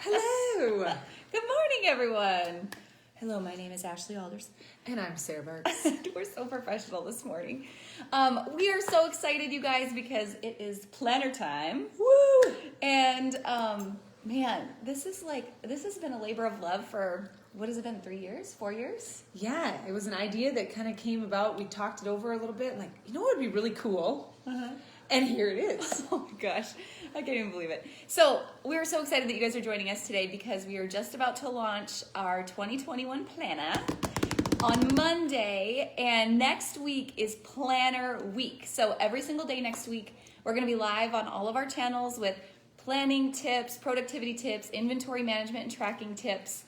Hello. Good morning, everyone. Hello, my name is Ashley Alders. And I'm Sarah Burks. We're so professional this morning. We are so excited, you guys, because it is planner time. Woo! And man, this has been a labor of love for, what has it been, 3 years, 4 years? Yeah, it was an idea that kind of came about. We talked it over a little bit. Like, you know what would be really cool? And here it is. Oh my gosh, I can't even believe it. So we're so excited that you guys are joining us today because we are just about to launch our 2021 planner on Monday, and next week is Planner Week. So every single day next week, we're going to be live on all of our channels with planning tips, productivity tips, inventory management and tracking tips,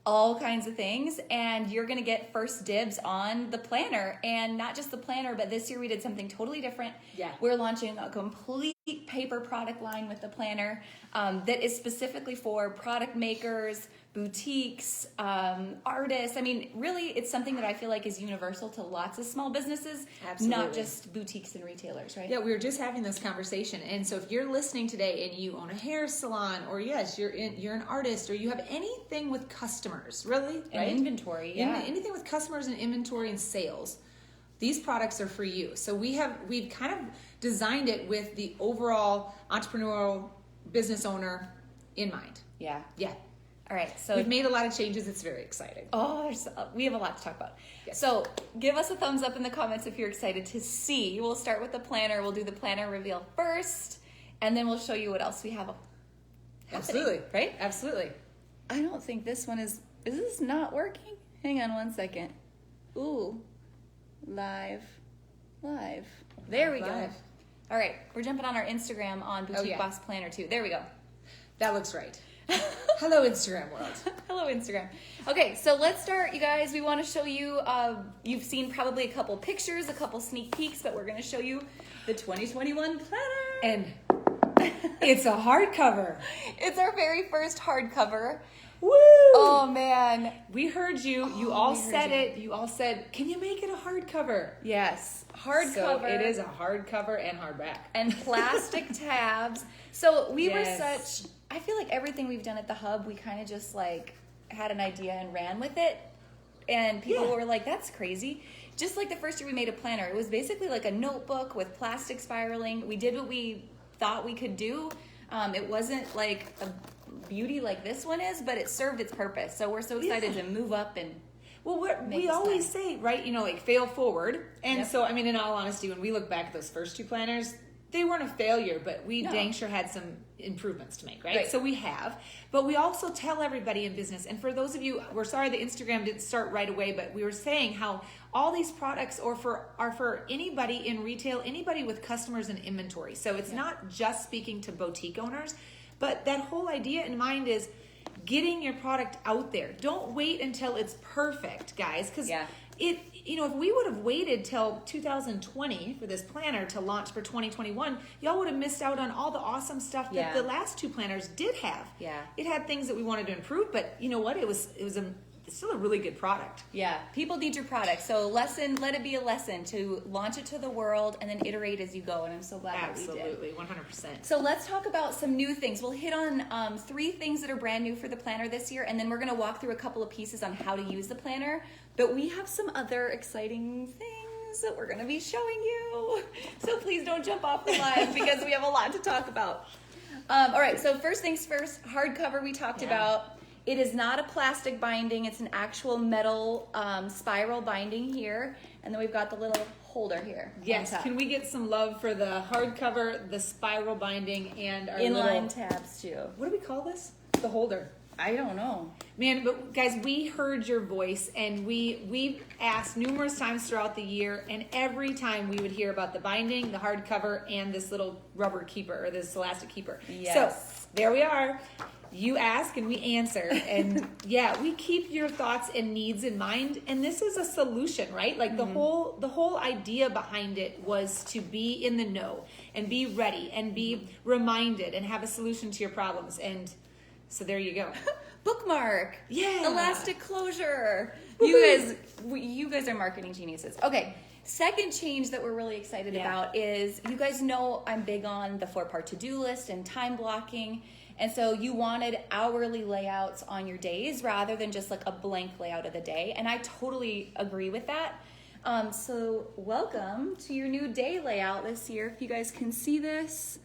all kinds of things, and you're gonna get first dibs on the planner. And not just the planner, but this year we did something totally different. Yeah. We're launching a complete paper product line with the planner that is specifically for product makers, boutiques, artists. I mean, really, it's something that I feel like is universal to lots of small businesses, Absolutely. not just boutiques and retailers, right? Yeah, we were just having this conversation, and so if you're listening today and you own a hair salon, or yes, you're an artist, or you have anything with customers, really, And right? inventory, yeah. Anything with customers and inventory and sales, these products are for you. So we've kind of designed it with the overall entrepreneurial business owner in mind. Yeah. Yeah. All right, so We've made a lot of changes. It's very exciting. oh, we have a lot to talk about. Yes. So give us a thumbs up in the comments if you're excited to see. We'll start with the planner. We'll do the planner reveal first, and then we'll show you what else we have happening, Absolutely. right? Absolutely. I don't think this one is this not working? Hang on one second. Ooh, live. There we go. Live. All right, we're jumping on our Instagram on Boutique yeah. Boss Planner too. There we go. That looks right. Hello, Instagram world. Hello, Instagram. Okay, so let's start, you guys. We want to show you, you've seen probably a couple pictures, a couple sneak peeks, but we're going to show you the 2021 planner. And it's a hardcover. It's our very first hardcover. Woo! Oh, man. We heard you. You Oh, all we heard said you. it. You all said, can you make it a hardcover? Yes, So hardcover. it is a hardcover and hardback. And plastic tabs. So we were Yes. such, I feel like everything we've done at the Hub, we kind of just like had an idea and ran with it. And people Yeah. were like, that's crazy. Just like the first year we made a planner, it was basically like a notebook with plastic spiraling. We did what we thought we could do. It wasn't like a beauty like this one is, but it served its purpose. So we're so excited to move up and Well, Make we this always say, right, like fail forward. And Yep. so, I mean, in all honesty, when we look back at those first two planners, they weren't a failure, but we No. dang sure had some improvements to make, right? Right. So we have. But we also tell everybody in business, and for those of you, we're sorry the Instagram didn't start right away, but we were saying how all these products are for anybody in retail, anybody with customers and inventory. So it's not just speaking to boutique owners, but that whole idea in mind is getting your product out there. Don't wait until it's perfect, guys, because Yeah. if we would have waited till 2020 for this planner to launch for 2021, y'all would have missed out on all the awesome stuff that Yeah. the last two planners did have. Yeah. It had things that we wanted to improve, but you know what? It's still a really good product. yeah, people need your product. So let it be a lesson to launch it to the world and then iterate as you go. And I'm so glad that we did. Absolutely, 100%. So let's talk about some new things. We'll hit on 3 things that are brand new for the planner this year, and then we're going to walk through a couple of pieces on how to use the planner. But we have some other exciting things that we're going to be showing you. So please don't jump off the line because we have a lot to talk about. All right, so first things first, hardcover we talked about. It is not a plastic binding. It's an actual metal spiral binding here. And then we've got the little holder here. Yes, on top. can we get some love for the hardcover, the spiral binding, and our Inline little... tabs too. What do we call this? The holder. I don't know. Man, but guys, we heard your voice, and we've asked numerous times throughout the year, and every time we would hear about the binding, the hardcover, and this little rubber keeper, or this elastic keeper. Yes. So there we are. You ask and we answer, and yeah, we keep your thoughts and needs in mind, and this is a solution, right? Like the whole idea behind it was to be in the know and be ready and be reminded and have a solution to your problems. And so there you go. Bookmark. Yeah. Elastic closure. Woo-hoo. You guys are marketing geniuses. Okay. Second change that we're really excited about is, you guys know I'm big on the 4-part to-do list and time blocking. And so you wanted hourly layouts on your days rather than just like a blank layout of the day. And I totally agree with that. So welcome to your new day layout this year. If you guys can see this.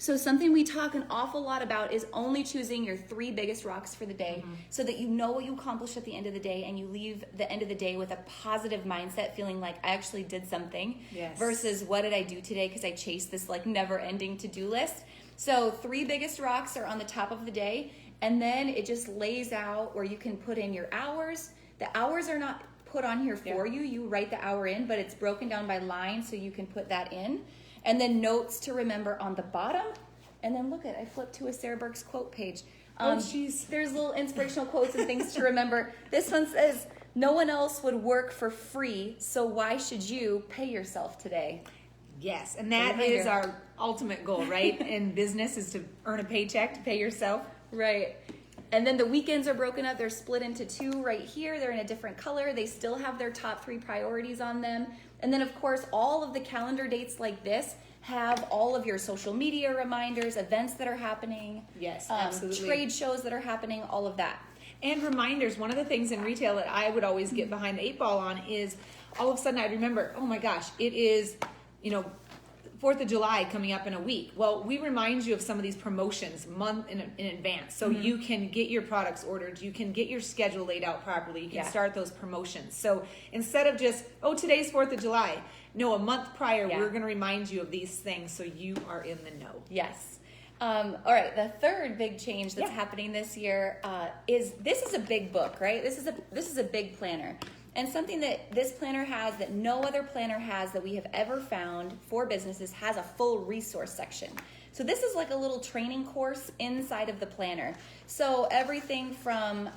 So something we talk an awful lot about is only choosing your 3 biggest rocks for the day, so that you know what you accomplished at the end of the day and you leave the end of the day with a positive mindset, feeling like I actually did something, versus what did I do today because I chased this like never-ending to-do list. So 3 biggest rocks are on the top of the day, and then it just lays out where you can put in your hours. The hours are not put on here for you. You write the hour in, but it's broken down by line so you can put that in. And then notes to remember on the bottom. And then look I flipped to a Sarah Burke's quote page. There's little inspirational quotes and things to remember. This one says, no one else would work for free, so why should you pay yourself today? Yes, and that is our ultimate goal, right? In business is to earn a paycheck, to pay yourself. Right. And then the weekends are broken up. They're split into 2 right here. They're in a different color. They still have their top 3 priorities on them. And then, of course, all of the calendar dates like this have all of your social media reminders, events that are happening. Yes, absolutely. Trade shows that are happening, all of that. And reminders. One of the things in retail that I would always get behind the 8 ball on is all of a sudden I'd remember, oh my gosh, it is, 4th of July coming up in a week. Well, we remind you of some of these promotions month in advance, so you can get your products ordered, you can get your schedule laid out properly, you can start those promotions. So instead of just, today's 4th of July, no, a month prior, we're going to remind you of these things so you are in the know. Yes. All right, the third big change that's happening this year is, this is a big book, right? This is a big planner. And something that this planner has that no other planner has that we have ever found for businesses has a full resource section. So this is like a little training course inside of the planner. So everything from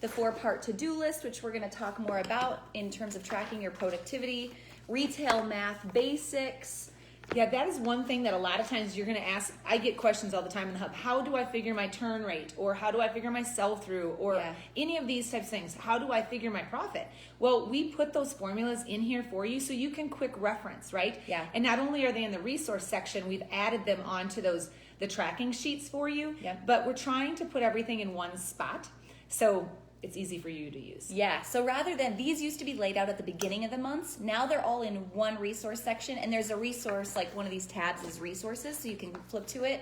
the 4-part to-do list, which we're going to talk more about in terms of tracking your productivity, retail math basics. Yeah, that is one thing that a lot of times you're going to ask. I get questions all the time in the hub. How do I figure my turn rate? Or how do I figure my sell-through? Or any of these types of things. How do I figure my profit? Well, we put those formulas in here for you so you can quick reference, right? Yeah. And not only are they in the resource section, we've added them onto the tracking sheets for you. Yeah. But we're trying to put everything in one spot. So it's easy for you to use. Yeah, so rather than, these used to be laid out at the beginning of the months, now they're all in one resource section, and there's a resource, like one of these tabs is resources, so you can flip to it.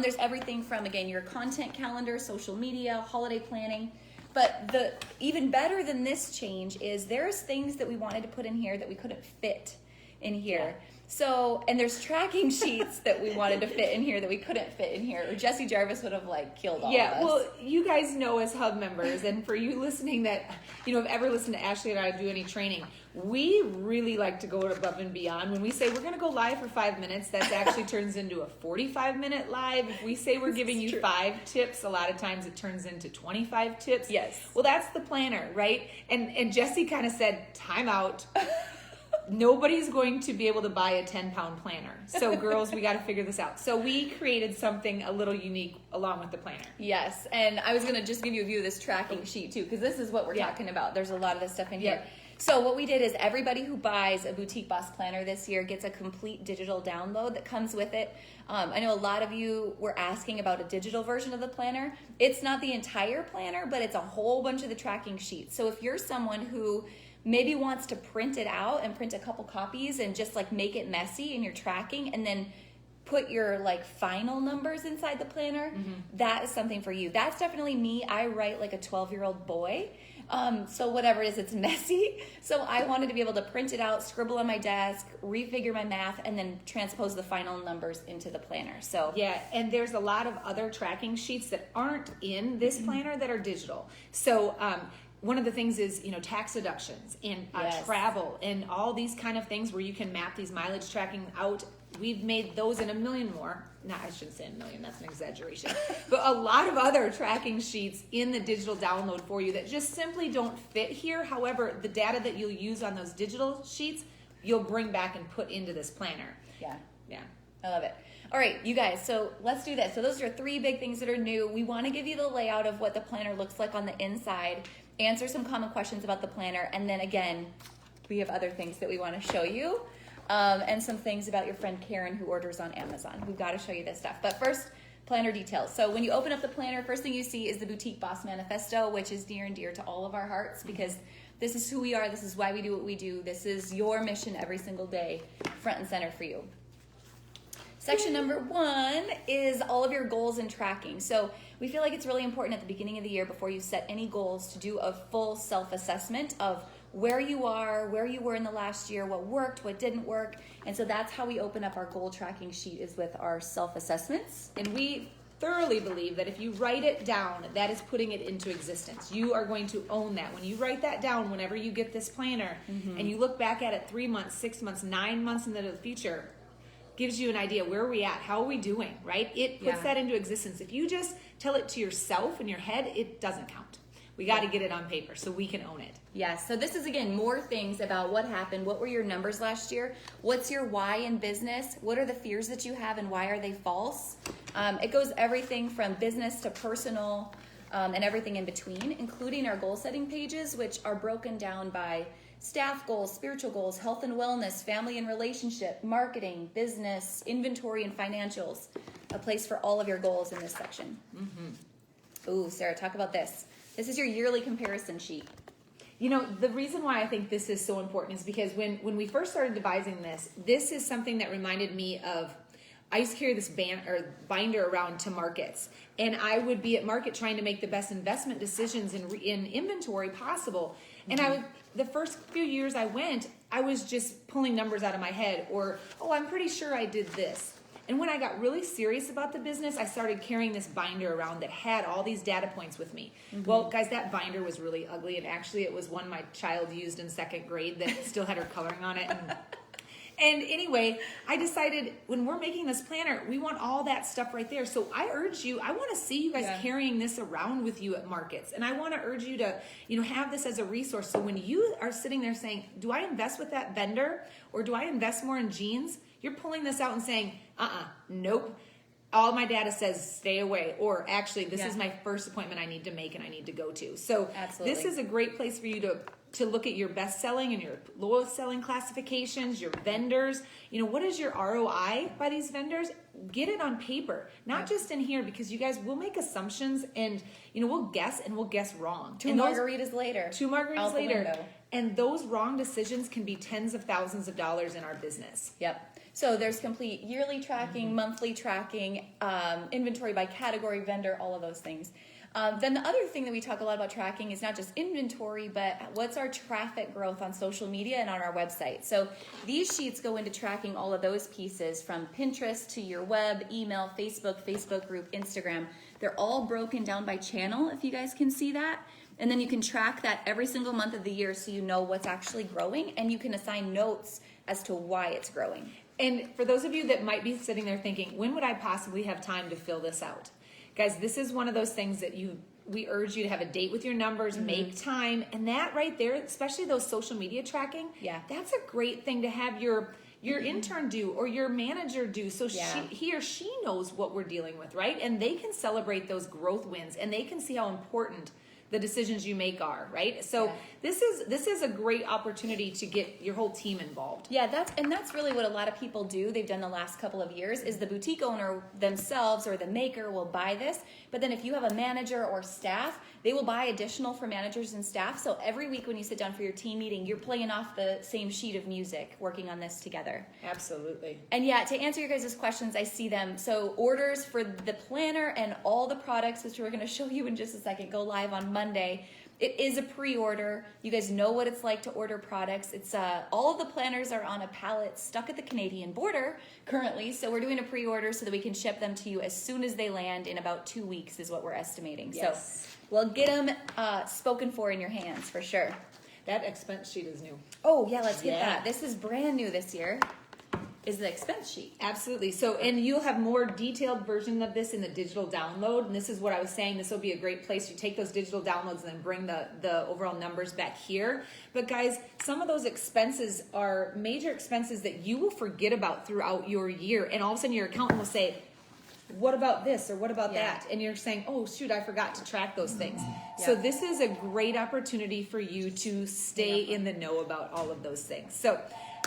There's everything from, again, your content calendar, social media, holiday planning. But the even better than this change is there's things that we wanted to put in here that we couldn't fit in here. Yeah. So, and there's tracking sheets that we wanted to fit in here that we couldn't fit in here, or Jesse Jarvis would have killed all of us. Yeah, well, you guys know as hub members, and for you listening that, have ever listened to Ashley and I do any training, we really like to go above and beyond. When we say we're going to go live for 5 minutes, that actually turns into a 45-minute live. If we say we're giving you 5 tips, a lot of times it turns into 25 tips. Yes. Well, that's the planner, right? And Jesse kind of said, time out. Nobody's going to be able to buy a 10-pound planner. So girls, we got to figure this out. So we created something a little unique along with the planner. Yes, and I was going to just give you a view of this tracking sheet too, because this is what we're talking about. There's a lot of this stuff in here. So what we did is everybody who buys a Boutique Boss planner this year gets a complete digital download that comes with it. I know a lot of you were asking about a digital version of the planner. It's not the entire planner, but it's a whole bunch of the tracking sheets. So if you're someone who maybe wants to print it out and print a couple copies and just make it messy in your tracking and then put your final numbers inside the planner, that is something for you. That's definitely me. I write like a 12-year-old boy. So whatever it is, it's messy. So I wanted to be able to print it out, scribble on my desk, refigure my math, and then transpose the final numbers into the planner. So yeah, and there's a lot of other tracking sheets that aren't in this planner that are digital. So one of the things is, tax deductions and travel and all these kind of things where you can map these mileage tracking out. We've made those in a million more. No, I shouldn't say a million. That's an exaggeration. But a lot of other tracking sheets in the digital download for you that just simply don't fit here. However, the data that you'll use on those digital sheets, you'll bring back and put into this planner. Yeah. Yeah. I love it. All right, you guys, so let's do this. So those are 3 big things that are new. We want to give you the layout of what the planner looks like on the inside, answer some common questions about the planner, and then again, we have other things that we want to show you, and some things about your friend Karen who orders on Amazon. We've got to show you this stuff. But first, planner details. So when you open up the planner, first thing you see is the Boutique Boss Manifesto, which is near and dear to all of our hearts because this is who we are. This is why we do what we do. This is your mission every single day, front and center for you. Section number 1 is all of your goals and tracking. So we feel like it's really important at the beginning of the year before you set any goals to do a full self-assessment of where you are, where you were in the last year, what worked, what didn't work. And so that's how we open up our goal tracking sheet, is with our self-assessments. And we thoroughly believe that if you write it down, that is putting it into existence. You are going to own that. When you write that down, whenever you get this planner and you look back at it 3 months, 6 months, 9 months into the future, gives you an idea, where are we at, how are we doing, right? It puts that into existence. If you just tell it to yourself in your head, it doesn't count. We got to get it on paper so we can own it. Yes. So this is, again, more things about what happened. What were your numbers last year? What's your why in business? What are the fears that you have and why are they false? It goes everything from business to personal, and everything in between, including our goal setting pages, which are broken down by staff goals, spiritual goals, health and wellness, family and relationship, marketing, business, inventory, and financials. A place for all of your goals in this section. Ooh, Sarah, talk about this. This is your yearly comparison sheet. You know, the reason why I think this is so important is because when we first started devising this is something that reminded me of, I used to carry this binder around to markets, and I would be at market trying to make the best investment decisions in inventory possible. And the first few years I went, I was just pulling numbers out of my head, or, oh, I'm pretty sure I did this. And when I got really serious about the business, I started carrying this binder around that had all these data points with me. Well, guys, that binder was really ugly, and actually it was one my child used in 2nd grade that still had her coloring on it. And anyway, I decided when we're making this planner, we want all that stuff right there. So I urge you, I want to see you guys carrying this around with you at markets. And I want to urge you to, have this as a resource. So when you are sitting there saying, do I invest with that vendor or do I invest more in jeans? You're pulling this out and saying, nope. All my data says stay away, or actually this is my first appointment I need to make and I need to go to. So this is a great place for you to look at your best selling and your lowest selling classifications, your vendors. What is your ROI by these vendors? Get it on paper, not just in here, because you guys will make assumptions and we'll guess wrong. Two margaritas later. And those wrong decisions can be tens of thousands of dollars in our business. Yep. So there's complete yearly tracking, monthly tracking, inventory by category, vendor, all of those things. Then the other thing that we talk a lot about tracking is not just inventory, but what's our traffic growth on social media and on our website. So these sheets go into tracking all of those pieces, from Pinterest to your web, email, Facebook group, Instagram. They're all broken down by channel, if you guys can see that. And then you can track that every single month of the year so you know what's actually growing, and you can assign notes as to why it's growing. And for those of you that might be sitting there thinking, when would I possibly have time to fill this out? Guys, this is one of those things that we urge you to have a date with your numbers, make time, and that right there, especially those social media tracking, that's a great thing to have your intern do or your manager do, so he or she knows what we're dealing with, right? And they can celebrate those growth wins, and they can see how important the decisions you make are, right? So this is a great opportunity to get your whole team involved. Yeah, that's really what a lot of people do. They've done the last couple of years, is the boutique owner themselves or the maker will buy this, but then if you have a manager or staff, they will buy additional for managers and staff. So every week when you sit down for your team meeting, you're playing off the same sheet of music, working on this together. Absolutely. And to answer your guys' questions, I see them. So orders for the planner and all the products, which we're going to show you in just a second, go live on Monday. It is a pre-order. You guys know what it's like to order products. It's all of the planners are on a pallet stuck at the Canadian border currently, so we're doing a pre-order so that we can ship them to you as soon as they land in about 2 weeks is what we're estimating. Yes. So we'll get them spoken for in your hands for sure. That expense sheet is new. Oh yeah, let's get that. This is brand new this year. Is the expense sheet. Absolutely. So, and you'll have more detailed version of this in the digital download. And this is what I was saying. This will be a great place. You take those digital downloads and then bring the overall numbers back here. But guys, some of those expenses are major expenses that you will forget about throughout your year. And all of a sudden your accountant will say, what about this or what about Yeah. that? And you're saying, oh shoot, I forgot to track those things. So this is a great opportunity for you to stay in the know about all of those things. So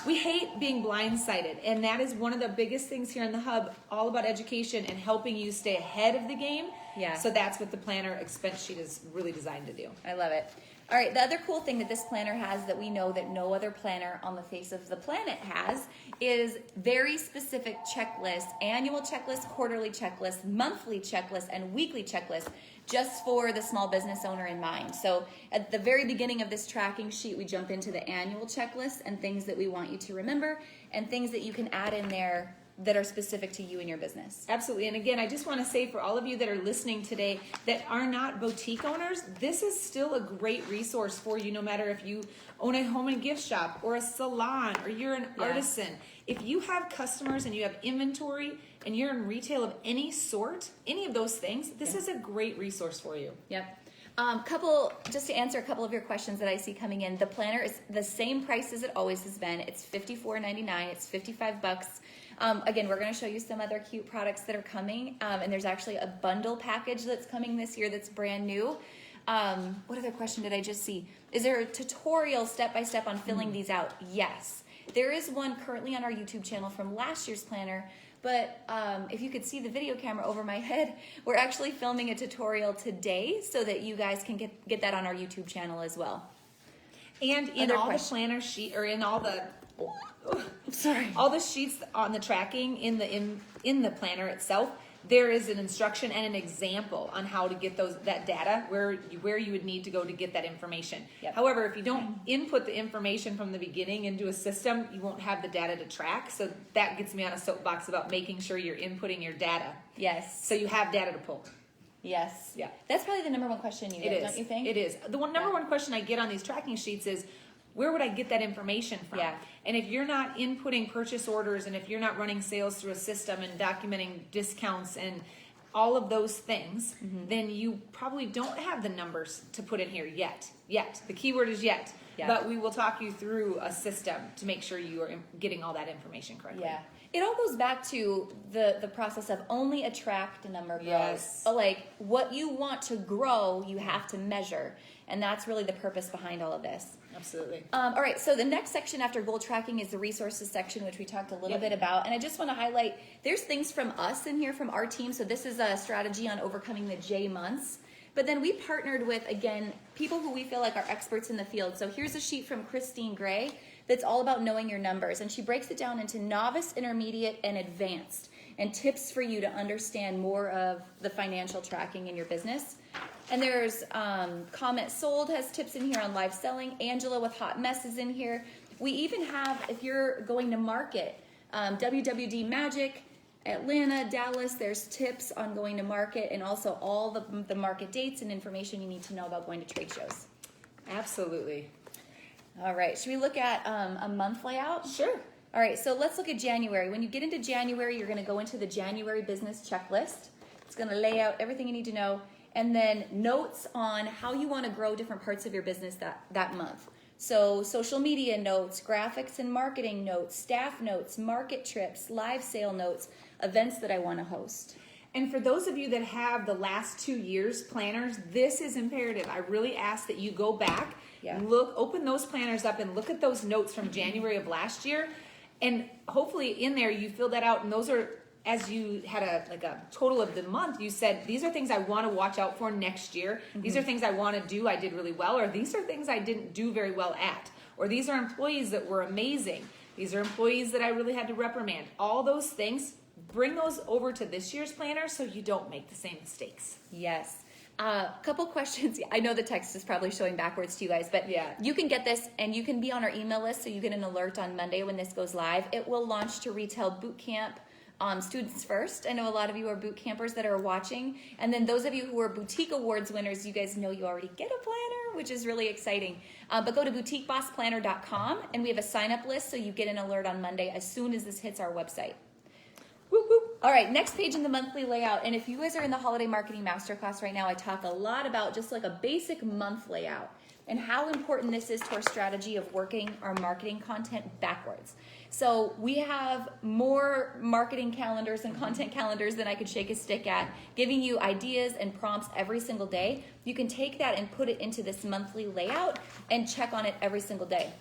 we hate being blindsided, and that is one of the biggest things here in the Hub, all about education and helping you stay ahead of the game. Yeah. So that's what the planner expense sheet is really designed to do. I love it. All right, the other cool thing that this planner has that we know that no other planner on the face of the planet has is very specific checklists, annual checklist, quarterly checklist, monthly checklist, and weekly checklist just for the small business owner in mind. So at the very beginning of this tracking sheet, we jump into the annual checklist and things that we want you to remember and things that you can add in there that are specific to you and your business. Absolutely. And again, I just want to say for all of you that are listening today that are not boutique owners, this is still a great resource for you, no matter if you own a home and gift shop or a salon or you're an artisan. If you have customers and you have inventory and you're in retail of any sort, any of those things, this is a great resource for you. Yep. Just to answer a couple of your questions that I see coming in, the planner is the same price as it always has been. It's $54.99. It's $55. Again, we're going to show you some other cute products that are coming, and there's actually a bundle package that's coming this year that's brand new. What other question did I just see? Is there a tutorial step-by-step on filling these out? Yes. There is one currently on our YouTube channel from last year's planner, but if you could see the video camera over my head, we're actually filming a tutorial today so that you guys can get that on our YouTube channel as well. And in Other all questions? the planner sheet, or in all the Sorry. all the sheets on the tracking in the planner itself, there is an instruction and an example on how to get that data where you would need to go to get that information. Yep. However, if you don't input the information from the beginning into a system, you won't have the data to track. So that gets me on a soapbox about making sure you're inputting your data Yes. so you have data to pull. Yes. Yeah. That's probably the number one question you get, don't you think? It is. The number one question I get on these tracking sheets is, where would I get that information from? Yeah. And if you're not inputting purchase orders and if you're not running sales through a system and documenting discounts and all of those things, then you probably don't have the numbers to put in here yet. The keyword is yet. Yeah. But we will talk you through a system to make sure you are getting all that information correctly. Yeah. It all goes back to the process of only attract a number grows. Yes. Like what you want to grow, you have to measure. And that's really the purpose behind all of this. Absolutely. All right, so the next section after goal tracking is the resources section, which we talked a little bit about. And I just want to highlight, there's things from us in here, from our team. So this is a strategy on overcoming the J months. But then we partnered with, again, people who we feel like are experts in the field. So here's a sheet from Christine Gray that's all about knowing your numbers. And she breaks it down into novice, intermediate, and advanced, and tips for you to understand more of the financial tracking in your business. And there's Comment Sold has tips in here on live selling. Angela with Hot Messes in here. We even have, if you're going to market, WWD Magic, Atlanta, Dallas, there's tips on going to market and also all the market dates and information you need to know about going to trade shows. Absolutely. All right, should we look at a month layout? Sure. All right, so let's look at January. When you get into January, you're gonna go into the January business checklist. It's gonna lay out everything you need to know, and then notes on how you wanna grow different parts of your business that month. So social media notes, graphics and marketing notes, staff notes, market trips, live sale notes, events that I wanna host. And for those of you that have the last 2 years planners, this is imperative. I really ask that you go back, open those planners up and look at those notes from January of last year. And hopefully in there you fill that out, and those are, as you had a total of the month, you said, these are things I want to watch out for next year. These are things I want to do, I did really well, or these are things I didn't do very well at. Or these are employees that were amazing. These are employees that I really had to reprimand. All those things, bring those over to this year's planner so you don't make the same mistakes. Yes. Couple questions. I know the text is probably showing backwards to you guys, but you can get this and you can be on our email list so you get an alert on Monday when this goes live. It will launch to Retail Bootcamp students first. I know a lot of you are boot campers that are watching. And then those of you who are Boutique Awards winners, you guys know you already get a planner, which is really exciting. But go to boutiquebossplanner.com and we have a sign-up list so you get an alert on Monday as soon as this hits our website. Whoop, whoop. All right, next page in the monthly layout. And if you guys are in the Holiday Marketing Masterclass right now, I talk a lot about just like a basic month layout. and how important this is to our strategy of working our marketing content backwards. So we have more marketing calendars and content calendars than I could shake a stick at, giving you ideas and prompts every single day. You can take that and put it into this monthly layout and check on it every single day.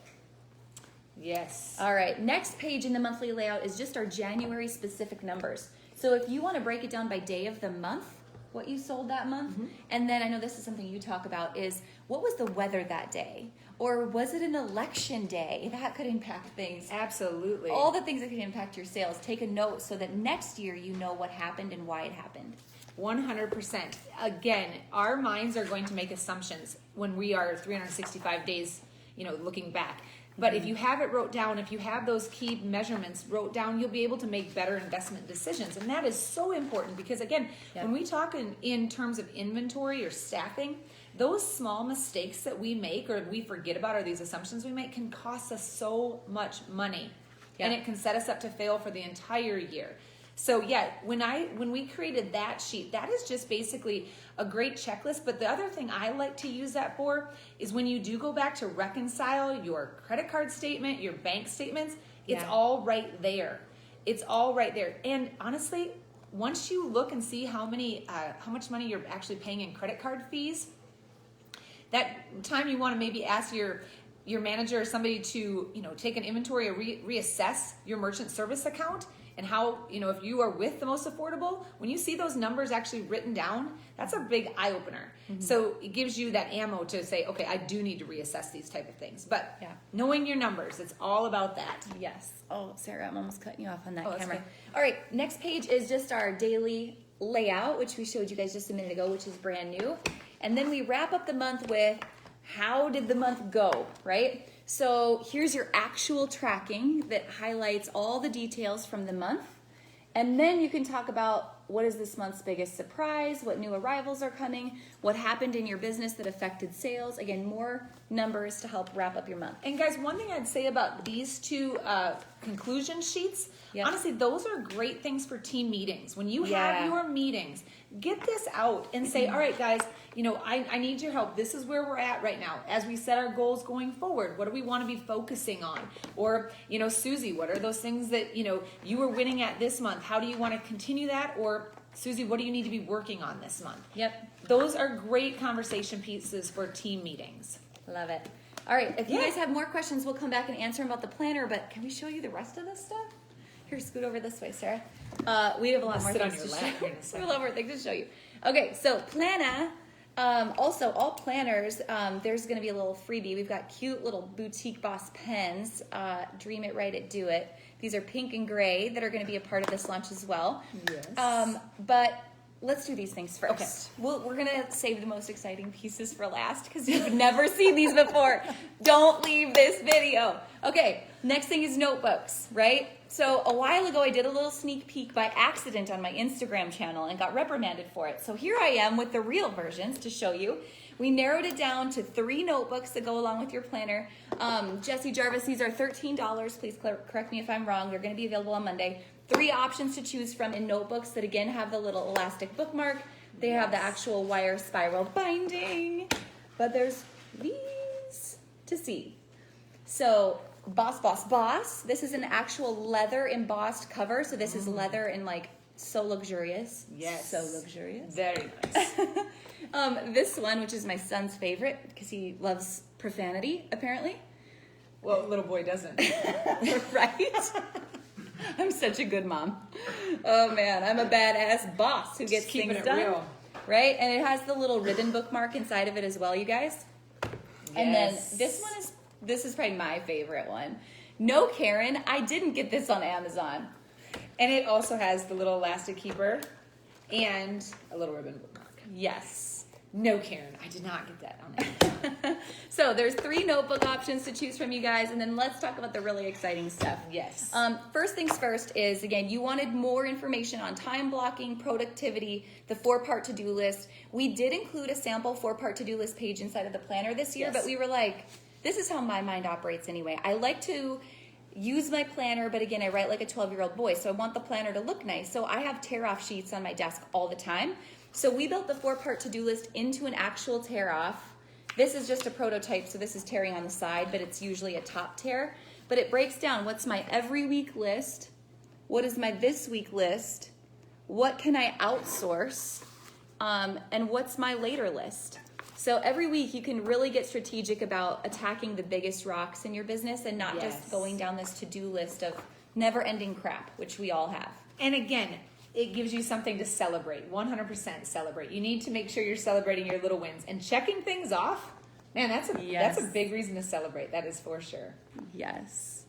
Yes. All right, next page in the monthly layout is just our January specific numbers. So if you want to break it down by day of the month, what you sold that month, and then I know this is something you talk about, is what was the weather that day? Or was it an election day? That could impact things. Absolutely. All the things that can impact your sales. Take a note so that next year you know what happened and why it happened. 100%. Again, our minds are going to make assumptions when we are 365 days, looking back. But if you have it wrote down, if you have those key measurements wrote down, you'll be able to make better investment decisions. And that is so important because, again, when we talk in terms of inventory or staffing, those small mistakes that we make or we forget about or these assumptions we make can cost us so much money. And it can set us up to fail for the entire year. So when we created that sheet, that is just basically a great checklist. But the other thing I like to use that for is when you do go back to reconcile your credit card statement, your bank statements, it's all right there. It's all right there. And honestly, once you look and see how much money you're actually paying in credit card fees, that time you want to maybe ask your manager or somebody to take an inventory or reassess your merchant service account. And how, if you are with the most affordable, when you see those numbers actually written down, that's a big eye opener. So it gives you that ammo to say, okay, I do need to reassess these type of things. But knowing your numbers, it's all about that. Yes. Oh, Sarah, I'm almost cutting you off on that camera. Okay. All right, next page is just our daily layout, which we showed you guys just a minute ago, which is brand new. And then we wrap up the month with how did the month go, right? So here's your actual tracking that highlights all the details from the month. And then you can talk about what is this month's biggest surprise, what new arrivals are coming, what happened in your business that affected sales. Again, more numbers to help wrap up your month. And guys, one thing I'd say about these two conclusion sheets, honestly, those are great things for team meetings. When you have your meetings, get this out and say, all right, guys, I need your help. This is where we're at right now. As we set our goals going forward, what do we want to be focusing on? Or, Susie, what are those things that, you were winning at this month? How do you want to continue that? Or, Susie, what do you need to be working on this month? Those are great conversation pieces for team meetings. Love it. All right, if you guys have more questions, we'll come back and answer them about the planner, but can we show you the rest of this stuff? Here, scoot over this way, Sarah. We have a lot more things to show you. We have a lot more things to show you. Okay, so Planna, also all planners, there's going to be a little freebie. We've got cute little Boutique Boss pens, Dream It, Write It, Do It. These are pink and gray that are going to be a part of this launch as well. Yes. But let's do these things first. Okay. We're going to save the most exciting pieces for last because you've never seen these before. Don't leave this video. Okay, next thing is notebooks, right? So a while ago, I did a little sneak peek by accident on my Instagram channel and got reprimanded for it. So here I am with the real versions to show you. We narrowed it down to 3 notebooks that go along with your planner. Jesse Jarvis, these are $13. Please correct me if I'm wrong. They're going to be available on Monday. 3 options to choose from in notebooks that again have the little elastic bookmark. They have the actual wire spiral binding, but there's these to see. So Boss, Boss, Boss. This is an actual leather embossed cover. So this is leather and so luxurious. Yes. So luxurious. Very nice. This one, which is my son's favorite because he loves profanity, apparently. Well, little boy doesn't. Right? I'm such a good mom. Oh man, I'm a badass boss who gets things done. Real. Right? And it has the little ribbon bookmark inside of it as well, you guys. Yes. And then this is probably my favorite one. No, Karen, I didn't get this on Amazon. And it also has the little elastic keeper and a little ribbon bookmark. Yes. No, Karen, I did not get that on Amazon. So there's 3 notebook options to choose from, you guys, and then let's talk about the really exciting stuff. Yes. First things first is, again, you wanted more information on time blocking, productivity, the 4-part to-do list. We did include a sample 4-part to-do list page inside of the planner this year, but we were like, this is how my mind operates anyway. I like to use my planner, but again, I write like a 12-year-old boy, so I want the planner to look nice. So I have tear-off sheets on my desk all the time. So we built the 4-part to-do list into an actual tear-off This is just a prototype, so this is tearing on the side, but it's usually a top tear. But it breaks down what's my every week list, what is my this week list, what can I outsource, and what's my later list. So every week you can really get strategic about attacking the biggest rocks in your business and not just going down this to-do list of never-ending crap, which we all have. And again, it gives you something to celebrate. 100% celebrate. You need to make sure you're celebrating your little wins and checking things off. Man, that's a big reason to celebrate. That is for sure. Yes.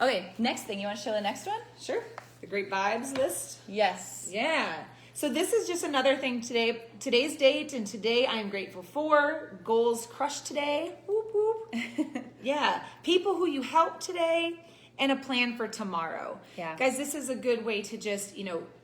Okay, next thing. You want to show the next one? Sure. The great vibes list. Yes. Yeah. So this is just another thing today. Today's date and today I am grateful for. Goals crushed today. Whoop, whoop. Yeah. People who you help today and a plan for tomorrow. Yeah. Guys, this is a good way to just,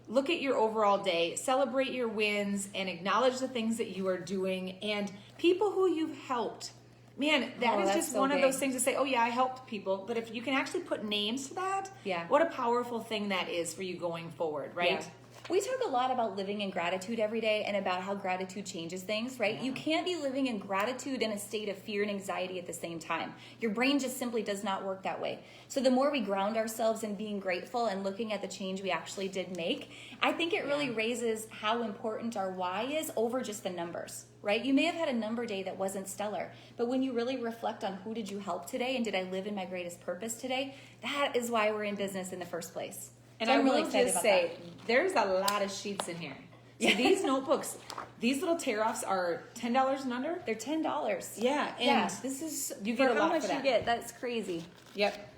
look at your overall day, celebrate your wins, and acknowledge the things that you are doing and people who you've helped. Man, that is just one of those things to say, oh yeah, I helped people. But if you can actually put names to that, what a powerful thing that is for you going forward, right? Yeah. We talk a lot about living in gratitude every day and about how gratitude changes things, right? Yeah. You can't be living in gratitude in a state of fear and anxiety at the same time. Your brain just simply does not work that way. So the more we ground ourselves in being grateful and looking at the change we actually did make, I think it really raises how important our why is over just the numbers, right? You may have had a number day that wasn't stellar, but when you really reflect on who did you help today and did I live in my greatest purpose today, that is why we're in business in the first place. And so I'm really excited about that. There's a lot of sheets in here. So these notebooks, these little tear-offs are $10 and under? They're $10. Yeah. And this is, you get for a how lot much for that. you get, that's crazy. Yep.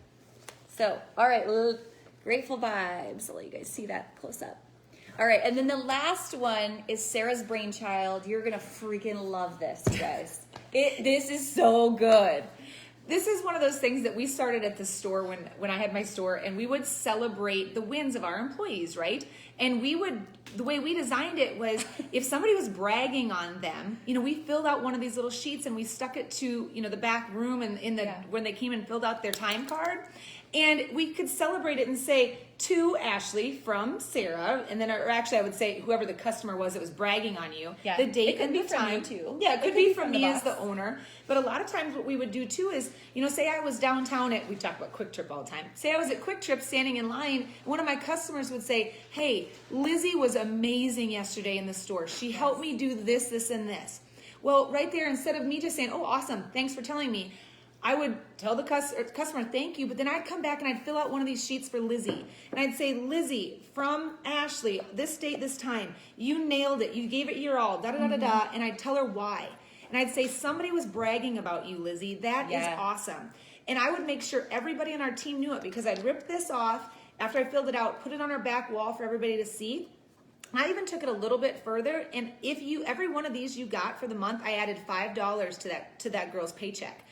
So, all right, grateful vibes. I'll let you guys see that close up. All right, and then the last one is Sarah's brainchild. You're going to freaking love this, you guys. This is so good. This is one of those things that we started at the store when I had my store, and we would celebrate the wins of our employees, right? And the way we designed it was if somebody was bragging on them, we filled out one of these little sheets and we stuck it to, the back room and when they came and filled out their time card. And we could celebrate it and say, to Ashley from Sarah, and then, or actually I would say whoever the customer was that was bragging on you, the date and the time. It could be from you too. Yeah, it could be from me as the owner. But a lot of times what we would do too is, say I was downtown we talk about Quick Trip all the time. Say I was at Quick Trip standing in line, one of my customers would say, hey, Lizzie was amazing yesterday in the store. She helped me do this, this, and this. Well, right there, instead of me just saying, oh, awesome, thanks for telling me, I would tell the customer, thank you, but then I'd come back and I'd fill out one of these sheets for Lizzie. And I'd say, Lizzie, from Ashley, this date, this time, you nailed it. You gave it your all, da-da-da-da-da. And I'd tell her why. And I'd say, somebody was bragging about you, Lizzie. That is awesome. And I would make sure everybody on our team knew it because I'd rip this off after I filled it out, put it on our back wall for everybody to see. I even took it a little bit further. And every one of these you got for the month, I added $5 to that girl's paycheck.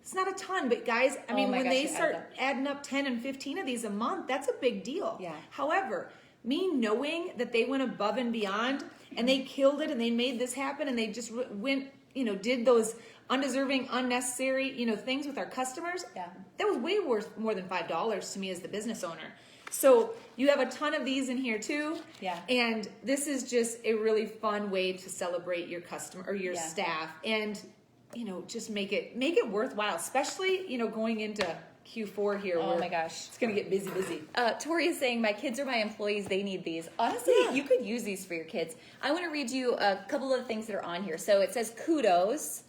It's not a ton, but guys, when they start adding up 10 and 15 of these a month, that's a big deal. Yeah. However, me knowing that they went above and beyond and they killed it and they made this happen and they just went, did those undeserving, unnecessary, things with our customers, that was way worth more than $5 to me as the business owner. So you have a ton of these in here too. Yeah. And this is just a really fun way to celebrate your customer or your staff and just make it worthwhile, especially, going into Q4 here. Oh my gosh. It's going to get busy. Tori is saying, my kids are my employees. They need these. Honestly, you could use these for your kids. I want to read you a couple of things that are on here. So it says kudos.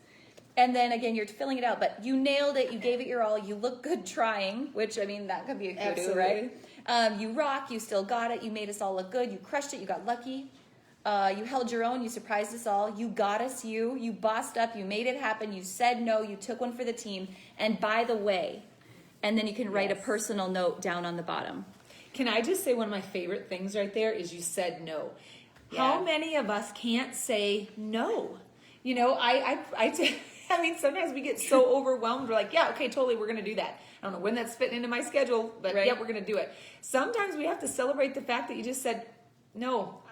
And then again, you're filling it out, but you nailed it. You gave it your all. You look good trying, which that could be a kudo, absolutely. Right? You rock. You still got it. You made us all look good. You crushed it. You got lucky. You held your own. You surprised us all. You got us. You bossed up. You made it happen. You said no. You took one for the team. And by the way, and then you can write a personal note down on the bottom. Can I just say one of my favorite things right there is you said no. Yeah. How many of us can't say no? Sometimes we get so overwhelmed. We're like, yeah, okay, totally, we're going to do that. I don't know when that's fitting into my schedule, but yeah, we're going to do it. Sometimes we have to celebrate the fact that you just said, no,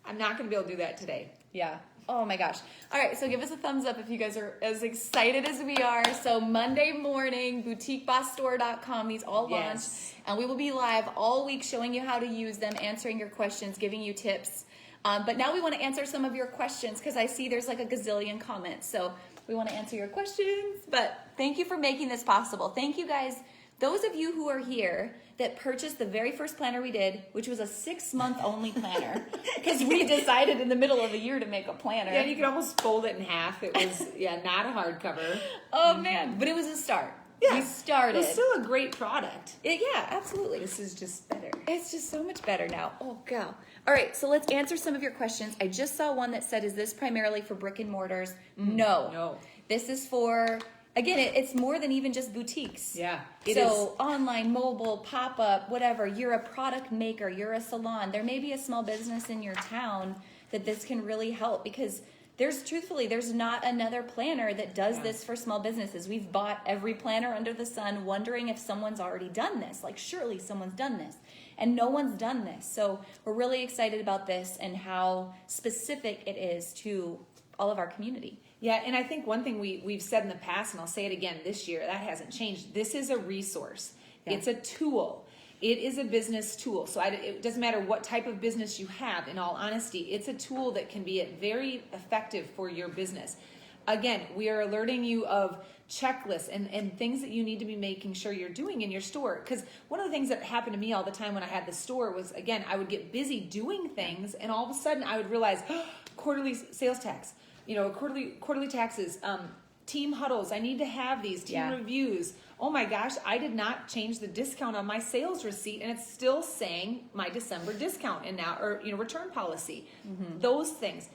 I'm not going to be able to do that today. Yeah. Oh my gosh. All right. So give us a thumbs up if you guys are as excited as we are. So Monday morning, boutiquebossstore.com. These all launch. And we will be live all week showing you how to use them, answering your questions, giving you tips. But now we want to answer some of your questions because I see there's like a gazillion comments. So We want to answer your questions. But thank you for making this possible. Thank you guys. Those of you who are here that purchased the very first planner we did, which was a 6-month only planner, because we decided in the middle of the year to make a planner. Yeah, you could almost fold it in half. It was, not a hardcover. Oh man, but it was a start. Yeah. We started. It was still a great product. Yeah, absolutely. This is just better. It's just so much better now. Oh, God. All right, so let's answer some of your questions. I just saw one that said, is this primarily for brick and mortars? No. No. This is for, again, it's more than even just boutiques. Yeah, So online, mobile, pop-up, whatever. You're a product maker. You're a salon. There may be a small business in your town that this can really help, because there's not another planner that does this for small businesses. We've bought every planner under the sun, wondering if someone's already done this. Like, surely someone's done this. And no one's done this. So we're really excited about this and how specific it is to all of our community. Yeah, and I think one thing we've said in the past, and I'll say it again this year, that hasn't changed. This is a resource. Yeah. It's a tool. It is a business tool. So it doesn't matter what type of business you have, in all honesty. It's a tool that can be very effective for your business. Again, we are alerting you of checklists and things that you need to be making sure you're doing in your store. Because one of the things that happened to me all the time when I had the store was, again, I would get busy doing things, and all of a sudden I would realize, quarterly sales tax, quarterly taxes, team huddles. I need to have these team reviews. Oh my gosh, I did not change the discount on my sales receipt, and it's still saying my December discount and now, or return policy. Mm-hmm. Those things.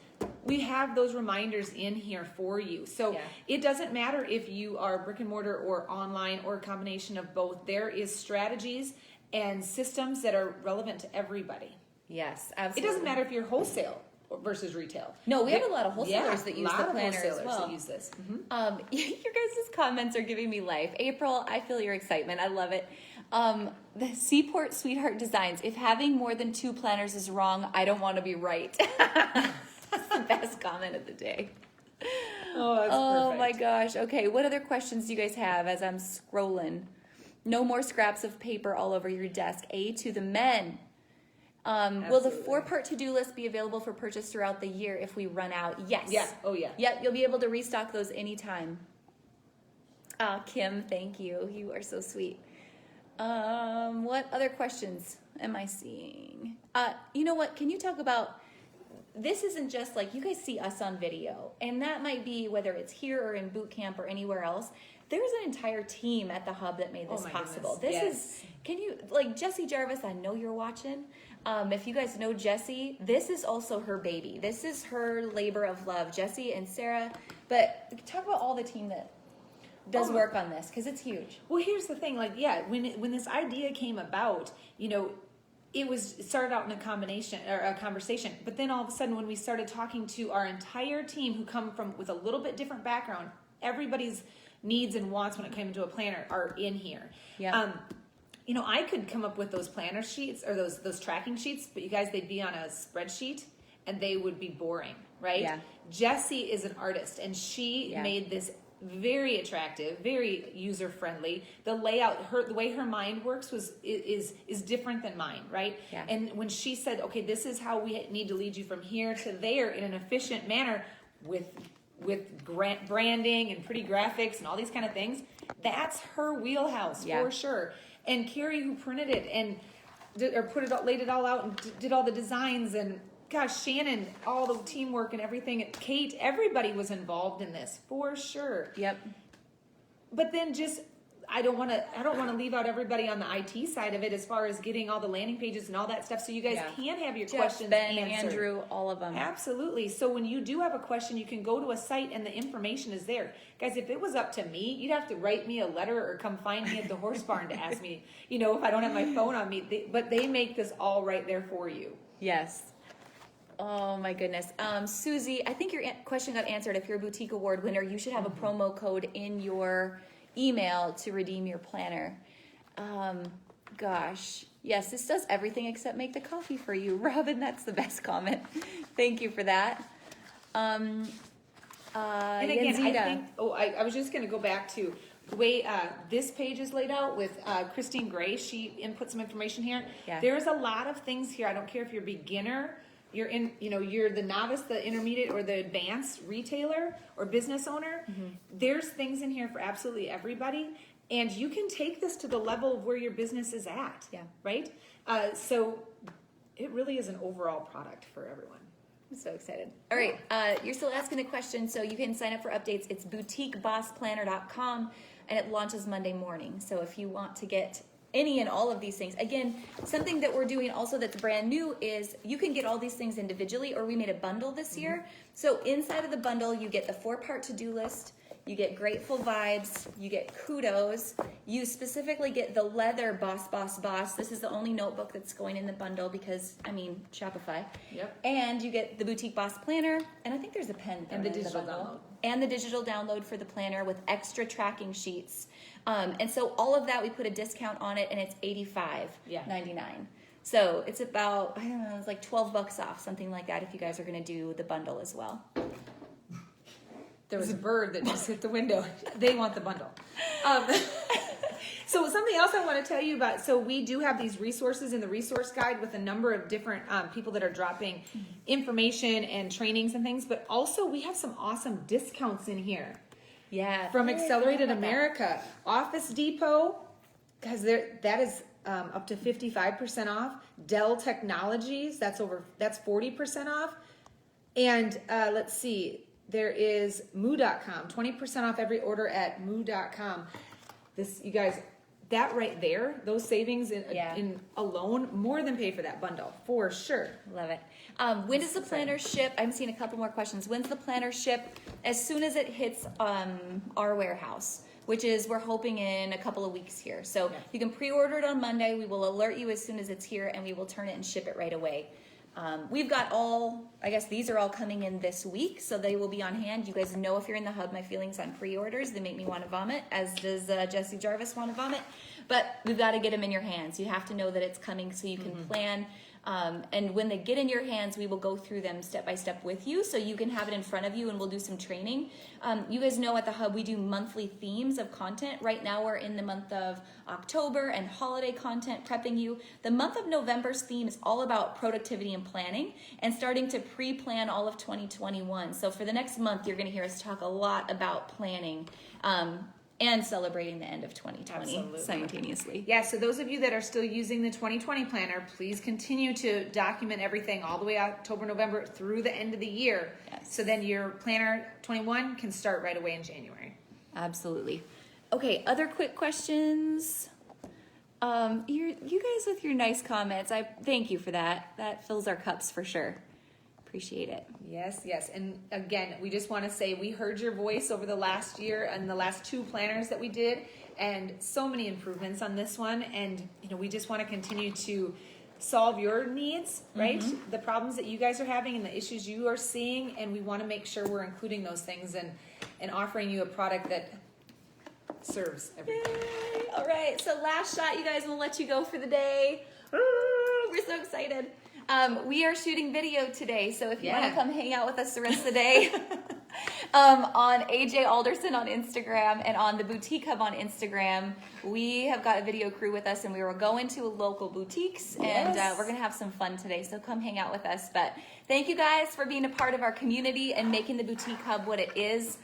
We have those reminders in here for you. So it doesn't matter if you are brick and mortar or online or a combination of both. There is strategies and systems that are relevant to everybody. Yes, absolutely. It doesn't matter if you're wholesale versus retail. No, we have a lot of wholesalers that use the planner as well. That use this. Mm-hmm. Your guys' comments are giving me life. April, I feel your excitement. I love it. The Seaport Sweetheart Designs. If having more than 2 planners is wrong, I don't want to be right. That's the best comment of the day. Oh, that's perfect. My perfect. gosh. Okay, what other questions do you guys have as I'm scrolling? No more scraps of paper all over your desk. A to the men. Will the 4-part to-do list be available for purchase throughout the year if we run out? Yes. Yeah. Oh, yeah. Yep, you'll be able to restock those anytime. Kim, thank you. You are so sweet. What other questions am I seeing? You know what? Can you talk about, this isn't just like, you guys see us on video, and that might be whether it's here or in boot camp or anywhere else. There's an entire team at the Hub that made this possible. Goodness. This is, can you, like Jessie Jarvis, I know you're watching. If you guys know Jessie, this is also her baby. This is her labor of love, Jessie and Sarah. But talk about all the team that does work on this, because it's huge. Well, here's the thing. Like, when this idea came about, it started out in a combination or a conversation. But then all of a sudden, when we started talking to our entire team who come from with a little bit different background, everybody's needs and wants when it came into a planner are in here. Yeah. I could come up with those planner sheets or those tracking sheets, but you guys, they'd be on a spreadsheet and they would be boring, right? Yeah. Jessie is an artist, and she made this very attractive, very user friendly. The layout, the way her mind works is different than mine, right? Yeah. And when she said, okay, this is how we need to lead you from here to there in an efficient manner with branding and pretty graphics and all these kind of things, that's her wheelhouse for sure. And Carrie, who printed it and laid it all out and did all the designs, and gosh, Shannon, all the teamwork and everything. Kate, everybody was involved in this for sure. Yep. But then I don't want to leave out everybody on the IT side of it as far as getting all the landing pages and all that stuff, so you guys can have your questions Ben, answered. Andrew, all of them. Absolutely. So when you do have a question, you can go to a site and the information is there. Guys, if it was up to me, you'd have to write me a letter or come find me at the horse barn to ask me, if I don't have my phone on me. But they make this all right there for you. Yes. Oh my goodness. Susie, I think your question got answered. If you're a boutique award winner, you should have a promo code in your email to redeem your planner. Gosh. Yes, this does everything except make the coffee for you. Robin, that's the best comment. Thank you for that. And again, Yanzita. I think, I was just going to go back to the way this page is laid out with Christine Gray. She input some information here. Yeah. There's a lot of things here. I don't care if you're a beginner, you're the novice, the intermediate, or the advanced retailer or business owner, there's things in here for absolutely everybody. And you can take this to the level of where your business is at. Yeah. Right? So it really is an overall product for everyone. I'm so excited. All right, you're still asking a question, so you can sign up for updates. It's boutiquebossplanner.com, and it launches Monday morning. So if you want to get any and all of these things, again, something that we're doing also that's brand new is you can get all these things individually, or we made a bundle this year. So inside of the bundle, you get the 4-part to-do list, you get grateful vibes, you get kudos, you specifically get the leather Boss Boss Boss. This is the only notebook that's going in the bundle because, Shopify. Yep. And you get the Boutique Boss Planner, and I think there's a pen. And the in digital bundle. download. And the digital download for the planner with extra tracking sheets. And so all of that, we put a discount on it, and it's $85.99. So it's about, it's like $12 off, something like that, if you guys are going to do the bundle as well. There was a bird that just hit the window. They want the bundle. So something else I want to tell you about. So we do have these resources in the resource guide with a number of different people that are dropping information and trainings and things. But also we have some awesome discounts in here. Yeah. From Accelerated America. Office Depot, because that is up to 55% off. Dell Technologies, that's 40% off. And let's see. There is moo.com, 20% off every order at moo.com. This, you guys, that right there, those savings in alone more than pay for that bundle, for sure. Love it. When does the planner ship? I'm seeing a couple more questions. When's the planner ship? As soon as it hits our warehouse, which is, we're hoping in a couple of weeks here. So you can pre-order it on Monday. We will alert you as soon as it's here, and we will turn it and ship it right away. We've got these are all coming in this week, so they will be on hand. You guys know, if you're in the hub, my feelings on pre-orders, they make me want to vomit, as does Jesse Jarvis want to vomit. But we've got to get them in your hands. You have to know that it's coming so you can plan. And when they get in your hands, we will go through them step by step with you, so you can have it in front of you, and we'll do some training. You guys know at the hub we do monthly themes of content. Right now we're in the month of October and holiday content, prepping you. The month of November's theme is all about productivity and planning, and starting to pre-plan all of 2021. So for the next month, you're going to hear us talk a lot about planning and celebrating the end of 2020 simultaneously. Yeah, so those of you that are still using the 2020 planner, please continue to document everything all the way October, November through the end of the year. Yes. So then your planner 21 can start right away in January. Absolutely. Okay, other quick questions. You guys with your nice comments, I thank you for that. That fills our cups for sure. Appreciate it. Yes. And again, we just want to say we heard your voice over the last year and the last 2 planners that we did, and so many improvements on this one. And we just want to continue to solve your needs, right? The problems that you guys are having and the issues you are seeing, and we want to make sure we're including those things and offering you a product that serves everybody. Yay. All right, so last shot, you guys, and we'll let you go for the day. We're so excited. We are shooting video today, so if you want to come hang out with us the rest of the day, on AJ Alderson on Instagram and on the Boutique Hub on Instagram, we have got a video crew with us, and we were going to local boutiques, and we're going to have some fun today, so come hang out with us. But thank you guys for being a part of our community and making the Boutique Hub what it is.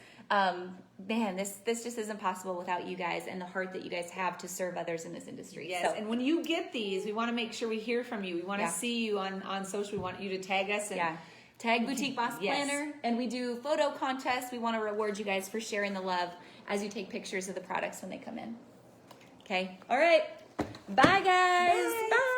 Man, this just isn't possible without you guys and the heart that you guys have to serve others in this industry. Yes, so, and when you get these, we want to make sure we hear from you. We want to see you on social. We want you to tag us. And tag Boutique Boss Planner. And we do photo contests. We want to reward you guys for sharing the love as you take pictures of the products when they come in. Okay. All right. Bye, guys. Bye.